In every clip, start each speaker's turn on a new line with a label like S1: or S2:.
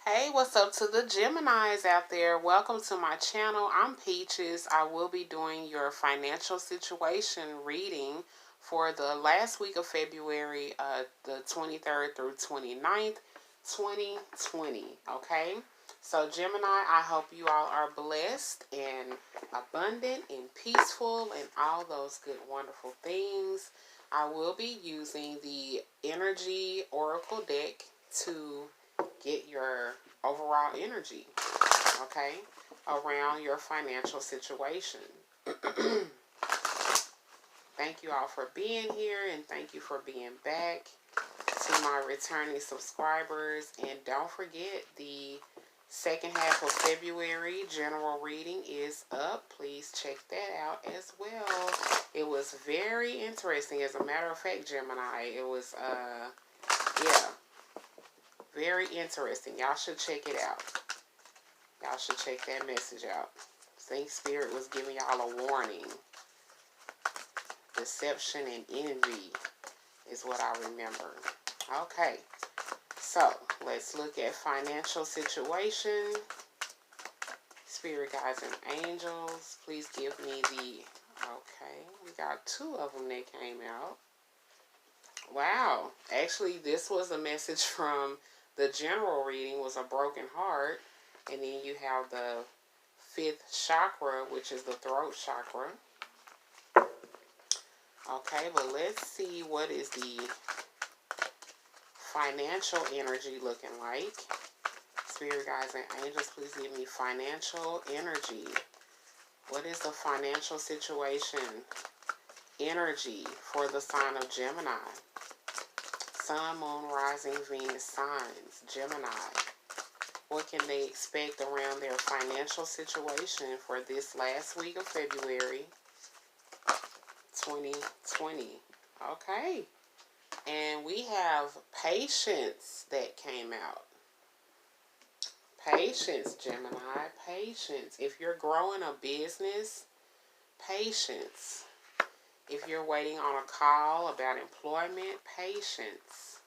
S1: Hey, what's up to the Geminis out there? Welcome to my channel. I'm Peaches. I will be doing your financial situation reading for the last week of February, the 23rd through 29th, 2020. Okay? So, Gemini, I hope you all are blessed and abundant and peaceful and all those good, wonderful things. I will be using the Energy Oracle deck to get your overall energy, okay, around your financial situation. Thank you all for being here, and thank you for being back. To my returning subscribers, and don't forget the second half of February general reading is up. Please check that out as well. It was very interesting. As a matter of fact, Gemini, it was yeah, very interesting. Y'all should check it out. Y'all should check that message out. Saint Spirit was giving y'all a warning. Deception and envy is what I remember. Okay, so let's look at financial situation. Spirit guides and angels, please give me the... Okay, we got two of them that came out. Wow, actually this was a message from the general reading, was a broken heart. And then you have the fifth chakra, which is the throat chakra. Okay, but let's see what is the financial energy looking like. Spirit guides and angels, please give me financial energy. What is the financial situation energy for the sign of Gemini? Sun, moon, rising, Venus signs, Gemini. What can they expect around their financial situation for this last week of February 2020? Okay. And we have patience that came out. Patience, Gemini. Patience. If you're growing a business, patience. If you're waiting on a call about employment, patience.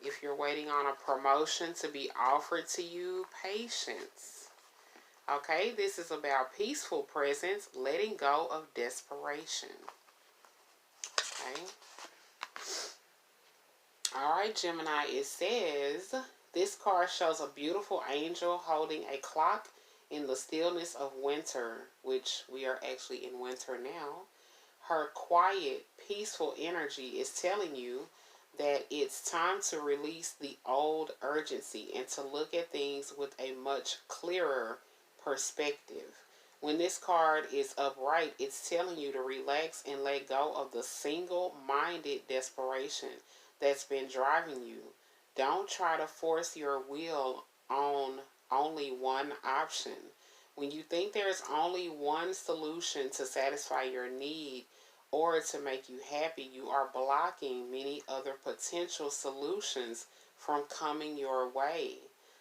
S1: If you're waiting on a promotion to be offered to you, patience. Okay, this is about peaceful presence, letting go of desperation. Okay. Alright, Gemini, it says, this card shows a beautiful angel holding a clock in the stillness of winter, which we are actually in winter now. Her quiet, peaceful energy is telling you that it's time to release the old urgency and to look at things with a much clearer perspective. When this card is upright, it's telling you to relax and let go of the single-minded desperation that's been driving you. Don't try to force your will on only one option. When you think there's only one solution to satisfy your need, or to make you happy, you are blocking many other potential solutions from coming your way.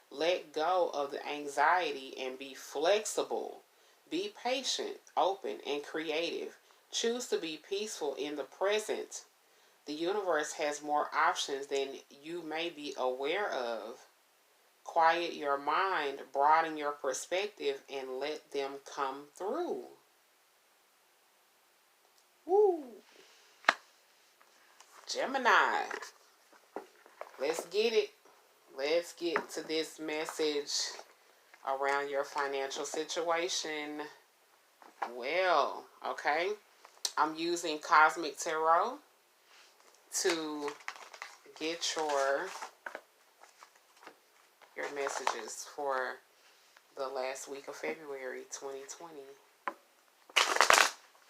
S1: Let go of the anxiety and be flexible. Be patient, open, and creative. Choose to be peaceful in the present. The universe has more options than you may be aware of. Quiet your mind, broaden your perspective, and let them come through. Woo! Gemini, let's get it. Let's get to this message around your financial situation. Well, okay, I'm using Cosmic Tarot to get your messages for the last week of February 2020.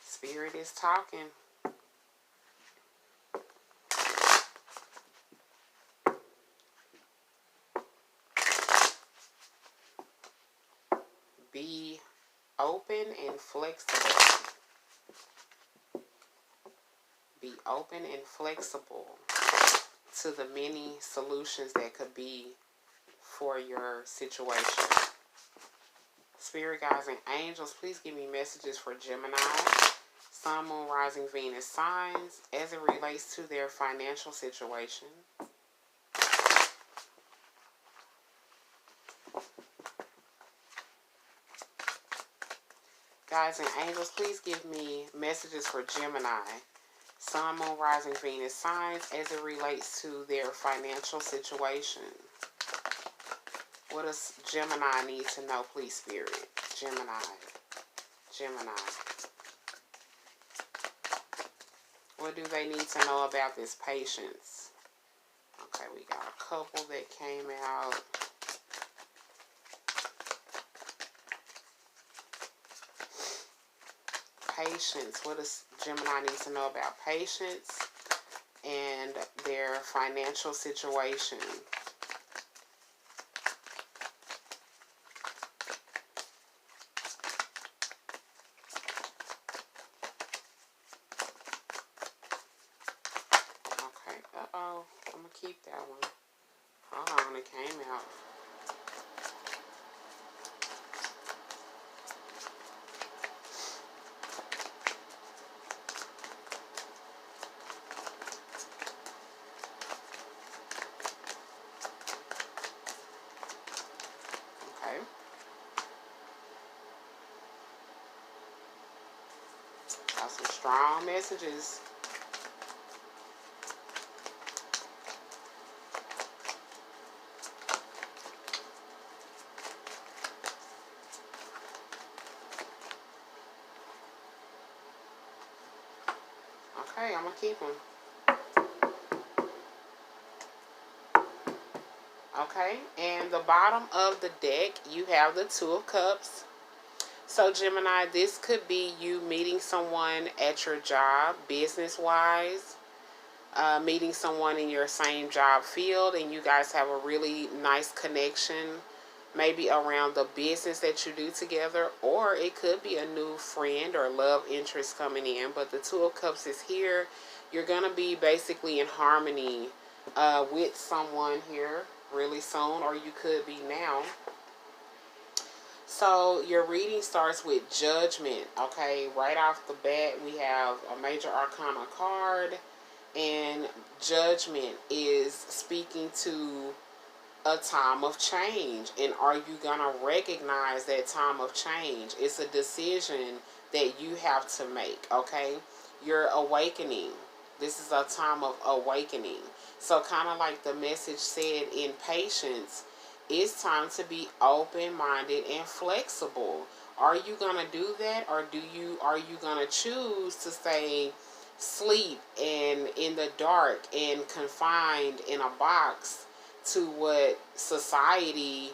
S1: Spirit is talking. Be open and flexible. Be open and flexible to the many solutions that could be for your situation. Spirit guides and angels, please give me messages for Gemini, Sun, Moon, Rising, Venus signs as it relates to their financial situation. Guys and angels, please give me messages for Gemini. Sun, Moon, Rising, Venus signs as it relates to their financial situation. What does Gemini need to know, please, Spirit? Gemini. What do they need to know about this patience? Okay, we got a couple that came out. Patience. What does Gemini need to know about patience and their financial situation? Okay, I'm going to keep that one. Hold on, it came out. Okay. Got some strong messages. Okay, I'm going to keep them. Okay, and the bottom of the deck, you have the Two of Cups. So, Gemini, this could be you meeting someone at your job, business-wise, meeting someone in your same job field, and you guys have a really nice connection, maybe around the business that you do together, or it could be a new friend or love interest coming in. But the Two of Cups is here. You're going to be basically in harmony with someone here really soon, or you could be now. So your reading starts with Judgment. Okay, right off the bat we have a Major Arcana card, and Judgment is speaking to a time of change. And are you gonna recognize that time of change? It's a decision that you have to make. Okay, you're awakening. This is a time of awakening. So kind of like the message said, in patience, it's time to be open-minded and flexible. Are you gonna do that, or are you gonna choose to stay sleep and in the dark and confined in a box to what society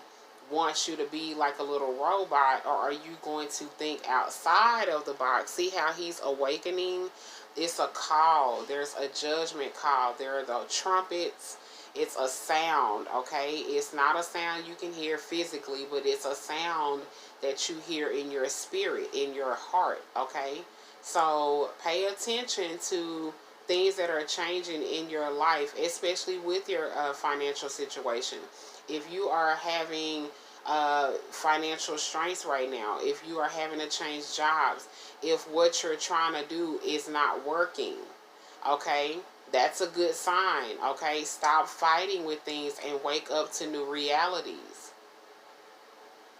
S1: wants you to be, like a little robot? Or are you going to think outside of the box? See how he's awakening? It's a call. There's a judgment call. There are the trumpets. It's a sound, okay? It's not a sound you can hear physically, but it's a sound that you hear in your spirit, in your heart, okay? So pay attention to things that are changing in your life, especially with your financial situation. If you are having financial strengths right now, if you are having to change jobs, if what you're trying to do is not working, okay, that's a good sign. Okay, stop fighting with things and wake up to new realities.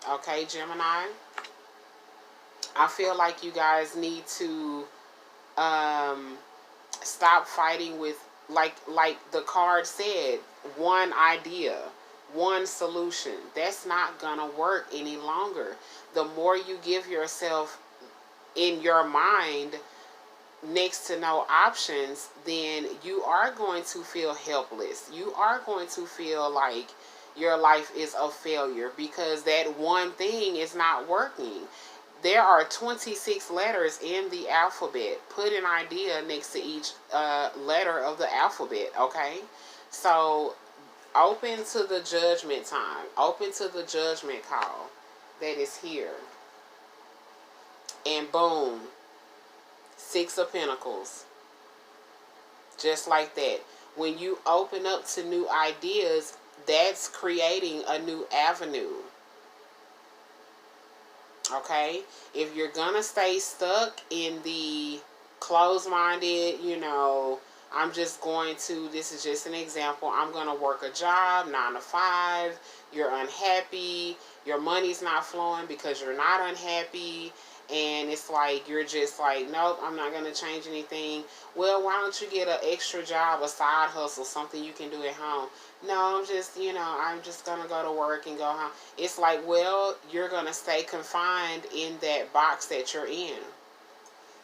S1: Okay, Gemini, I feel like you guys need to stop fighting with, like the card said, one idea, one solution. That's not gonna work any longer. The more you give yourself in your mind next to no options, then you are going to feel helpless. You are going to feel like your life is a failure because that one thing is not working. There are 26 letters in the alphabet. Put an idea next to each letter of the alphabet, okay? So open to the judgment time. Open to the judgment call that is here. And boom, Six of Pentacles. Just like that. When you open up to new ideas, that's creating a new avenue. Okay? If you're gonna stay stuck in the closed-minded, I'm just going to, this is just an example, I'm going to work a job, 9 to 5, you're unhappy, your money's not flowing because you're not unhappy, and it's like, you're just like, nope, I'm not going to change anything. Well, why don't you get an extra job, a side hustle, something you can do at home? No, I'm just, I'm just going to go to work and go home. It's like, well, you're going to stay confined in that box that you're in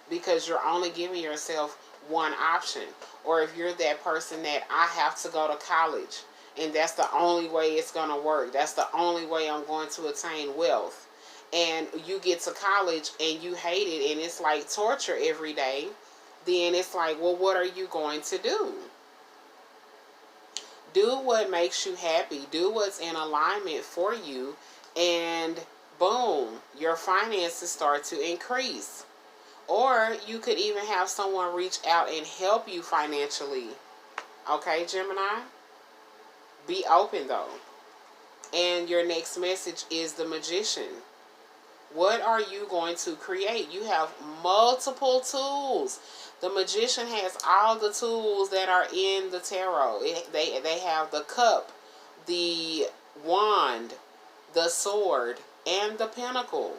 S1: because you're only giving yourself one option. Or if you're that person that I have to go to college and that's the only way it's going to work, that's the only way I'm going to attain wealth, and you get to college and you hate it and it's like torture every day, then it's like, well, what are you going to do? Do what makes you happy. Do what's in alignment for you, and boom, your finances start to increase. Or you could even have someone reach out and help you financially. Okay, Gemini? Be open though. And your next message is the Magician. What are you going to create? You have multiple tools. The Magician has all the tools that are in the tarot. They have the cup, the wand, the sword, and the pentacle.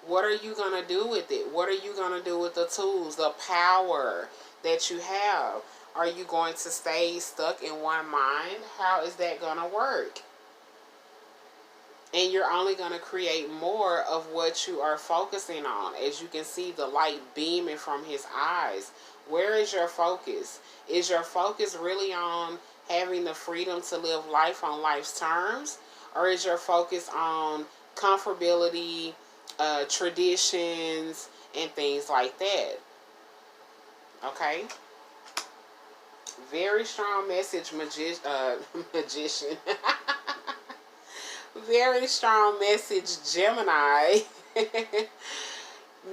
S1: What are you going to do with it? What are you going to do with the tools, the power that you have? Are you going to stay stuck in one mind? How is that going to work? And you're only going to create more of what you are focusing on. As you can see, the light beaming from his eyes. Where is your focus? Is your focus really on having the freedom to live life on life's terms? Or is your focus on comfortability, traditions, and things like that? Okay? Very strong message, magician. Very strong message, Gemini.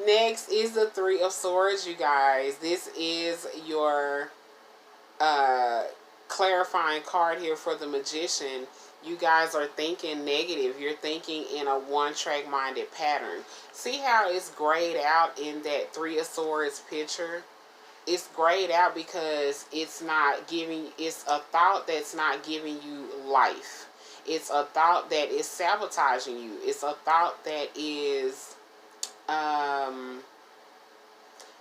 S1: Next is the Three of Swords, you guys. This is your clarifying card here for the Magician. You guys are thinking negative. You're thinking in a one-track minded pattern. See how it's grayed out in that Three of Swords picture? It's grayed out because it's a thought that's not giving you life. It's a thought that is sabotaging you. It's a thought that is,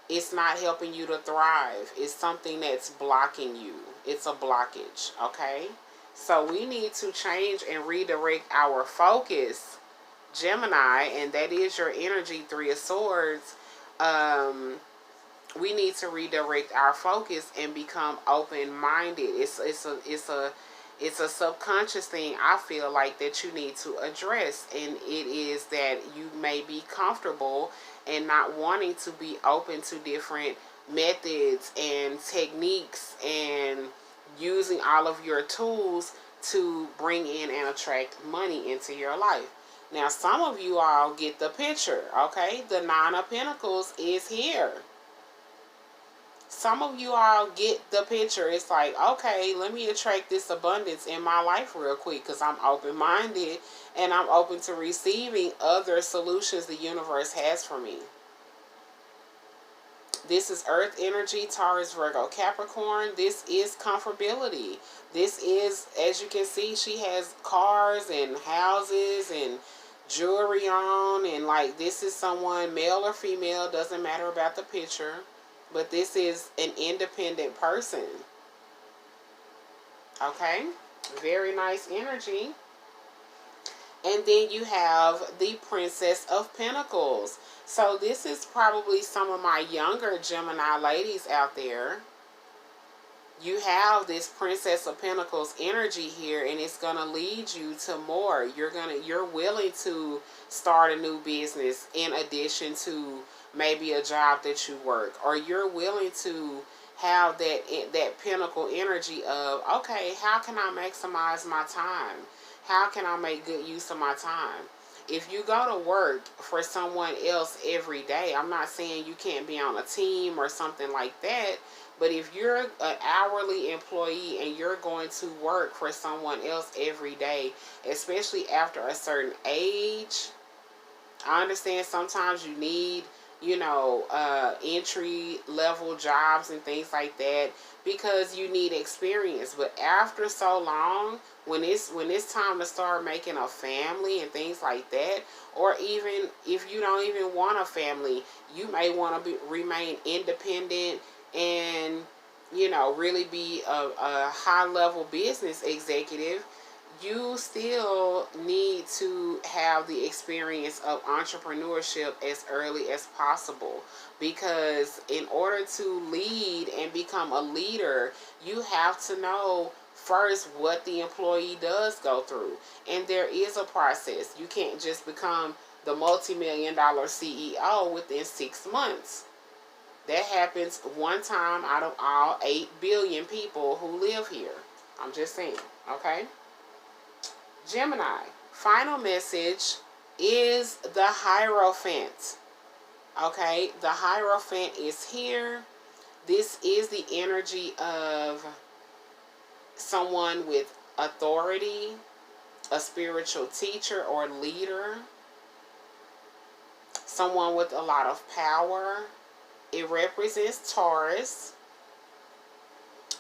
S1: it's not helping you to thrive. It's something that's blocking you. It's a blockage, okay? So we need to change and redirect our focus, Gemini, and that is your energy, Three of Swords. We need to redirect our focus and become open-minded. It's a subconscious thing, I feel like, that you need to address. And it is that you may be comfortable and not wanting to be open to different methods and techniques and using all of your tools to bring in and attract money into your life. Now, some of you all get the picture, okay? The Nine of Pentacles is here. Some of you all get the picture. It's like, okay, let me attract this abundance in my life real quick because I'm open-minded and I'm open to receiving other solutions the universe has for me. This is Earth energy, Taurus, Virgo, Capricorn. This is comfortability. This is, as you can see, she has cars and houses and jewelry on. And like, this is someone, male or female, doesn't matter about the picture. But this is an independent person. Okay? Very nice energy. And then you have the Princess of Pentacles. So this is probably some of my younger Gemini ladies out there. You have this Princess of Pentacles energy here, and it's going to lead you to more. You're willing to start a new business in addition to maybe a job that you work, or you're willing to have that pentacle energy of, okay, how can I maximize my time? How can I make good use of my time? If you go to work for someone else every day, I'm not saying you can't be on a team or something like that, but if you're an hourly employee and you're going to work for someone else every day, especially after a certain age, I understand sometimes you need entry level jobs and things like that, because you need experience. But after so long, when it's time to start making a family and things like that, or even if you don't even want a family, you may want to remain independent and really be a high level business executive. You still need to have the experience of entrepreneurship as early as possible, because in order to lead and become a leader, you have to know first what the employee does go through. And there is a process. You can't just become the multi-million-dollar CEO within 6 months. That happens one time out of all 8 billion people who live here. I'm just saying, okay? Gemini, final message is the Hierophant. Okay, the Hierophant is here. This is the energy of someone with authority, a spiritual teacher or leader, someone with a lot of power. It represents Taurus,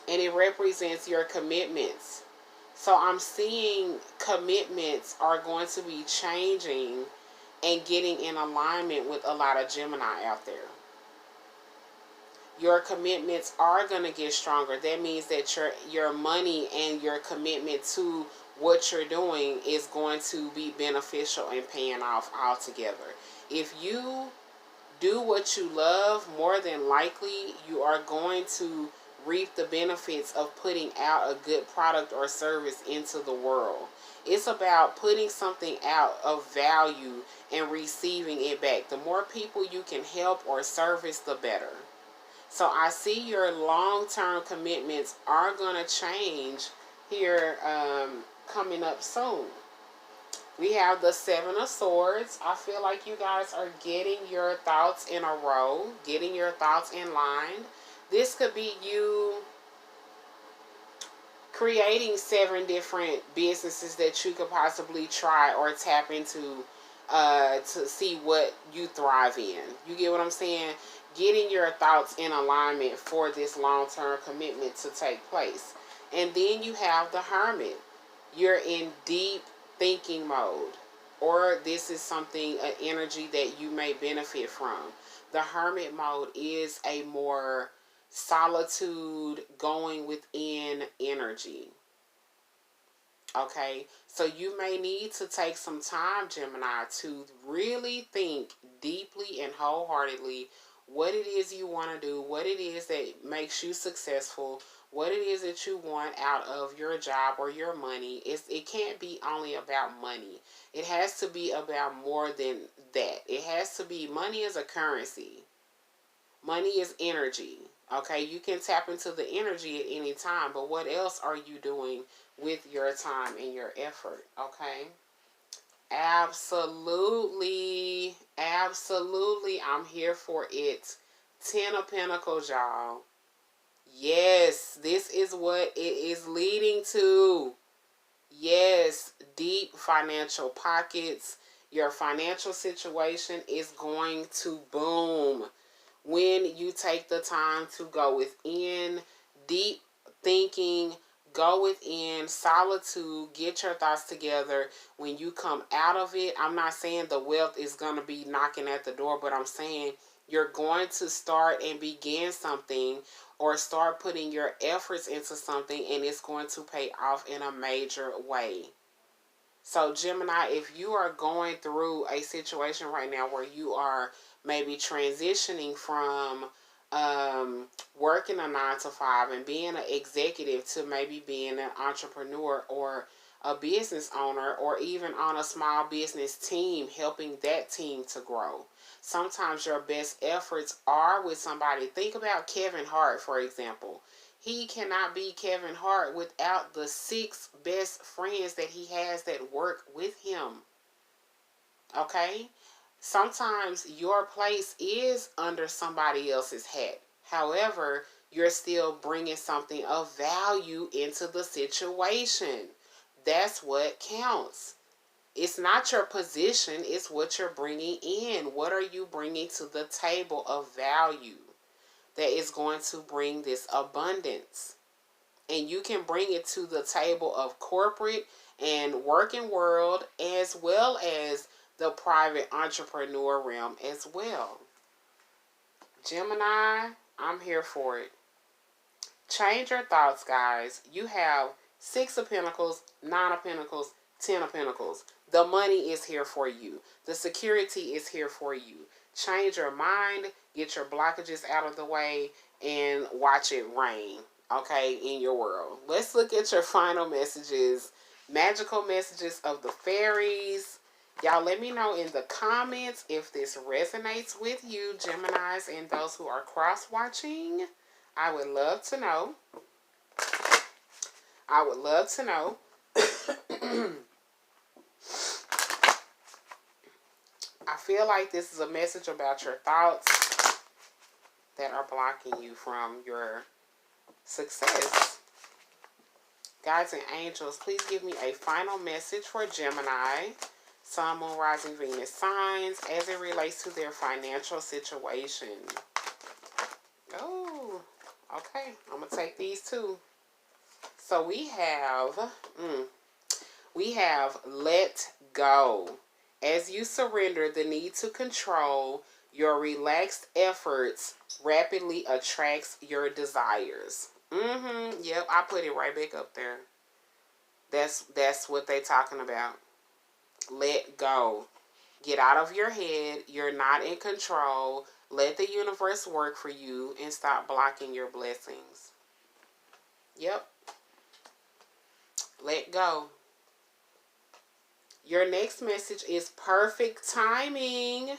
S1: and it represents your commitments. So I'm seeing commitments are going to be changing and getting in alignment with a lot of Gemini out there. Your commitments are going to get stronger. That means that your money and your commitment to what you're doing is going to be beneficial and paying off altogether. If you do what you love, more than likely you are going to reap the benefits of putting out a good product or service into the world. It's about putting something out of value and receiving it back. The more people you can help or service, the better. So I see your long-term commitments are going to change here coming up soon. We have the Seven of Swords. I feel like you guys are getting your thoughts in a row, getting your thoughts in line. This could be you creating 7 different businesses that you could possibly try or tap into to see what you thrive in. You get what I'm saying? Getting your thoughts in alignment for this long-term commitment to take place. And then you have the Hermit. You're in deep thinking mode, or this is something, an energy that you may benefit from. The Hermit mode is a more solitude, going within energy. Okay, so you may need to take some time, Gemini, to really think deeply and wholeheartedly what it is you want to do, what it is that makes you successful, what it is that you want out of your job or your money. It can't be only about money. It has to be about more than that. It has to be, money is a currency. Money is energy. Okay, you can tap into the energy at any time, but what else are you doing with your time and your effort? Okay. Absolutely. Absolutely. I'm here for it. 10 of Pentacles, y'all. Yes, this is what it is leading to. Yes, deep financial pockets. Your financial situation is going to boom when you take the time to go within, deep thinking, go within, solitude, get your thoughts together. When you come out of it, I'm not saying the wealth is going to be knocking at the door, but I'm saying you're going to start and begin something, or start putting your efforts into something, and it's going to pay off in a major way. So Gemini, if you are going through a situation right now where you are maybe transitioning from working a 9 to 5 and being an executive to maybe being an entrepreneur or a business owner, or even on a small business team, helping that team to grow. Sometimes your best efforts are with somebody. Think about Kevin Hart, for example. He cannot be Kevin Hart without the 6 best friends that he has that work with him. Okay? Sometimes your place is under somebody else's hat. However, you're still bringing something of value into the situation. That's what counts. It's not your position, it's what you're bringing in. What are you bringing to the table of value that is going to bring this abundance? And you can bring it to the table of corporate and working world, as well as the private entrepreneur realm as well. Gemini, I'm here for it. Change your thoughts, guys. You have 6 of Pentacles, 9 of Pentacles, 10 of Pentacles. The money is here for you. The security is here for you. Change your mind, get your blockages out of the way, and watch it rain, okay, in your world. Let's look at your final messages. Magical messages of the fairies. Y'all let me know in the comments if this resonates with you, Geminis, and those who are cross-watching. I would love to know. I would love to know. I feel like this is a message about your thoughts that are blocking you from your success. Guides and angels, please give me a final message for Gemini, Sun, Moon, Rising, Venus signs as it relates to their financial situation. Oh, okay. I'm going to take these two. So we have let go. As you surrender the need to control, your relaxed efforts rapidly attracts your desires. Yep, I put it right back up there. That's what they're talking about. Let go. Get out of your head. You're not in control. Let the universe work for you and stop blocking your blessings. Yep. Let go. Your next message is perfect timing.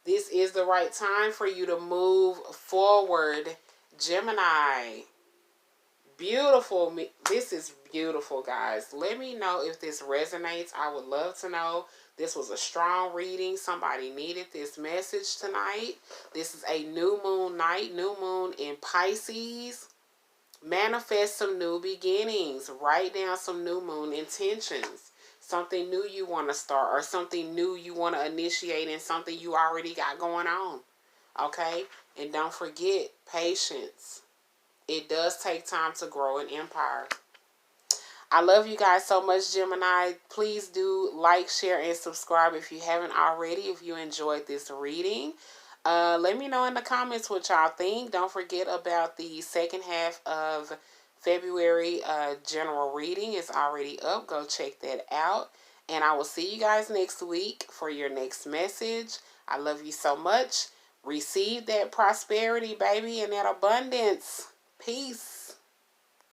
S1: This is the right time for you to move forward, Gemini. Beautiful. This is beautiful, guys. Let me know if this resonates. I would love to know. This was a strong reading. Somebody needed this message tonight. This is a new moon night. New moon in Pisces. Manifest some new beginnings. Write down some new moon intentions. Something new you want to start, or something new you want to initiate, and something you already got going on. Okay? And don't forget, patience. It does take time to grow an empire. I love you guys so much, Gemini. Please do like, share, and subscribe if you haven't already, if you enjoyed this reading. Let me know in the comments what y'all think. Don't forget about the second half of February general reading. It's already up. Go check that out. And I will see you guys next week for your next message. I love you so much. Receive that prosperity, baby, and that abundance. Peace.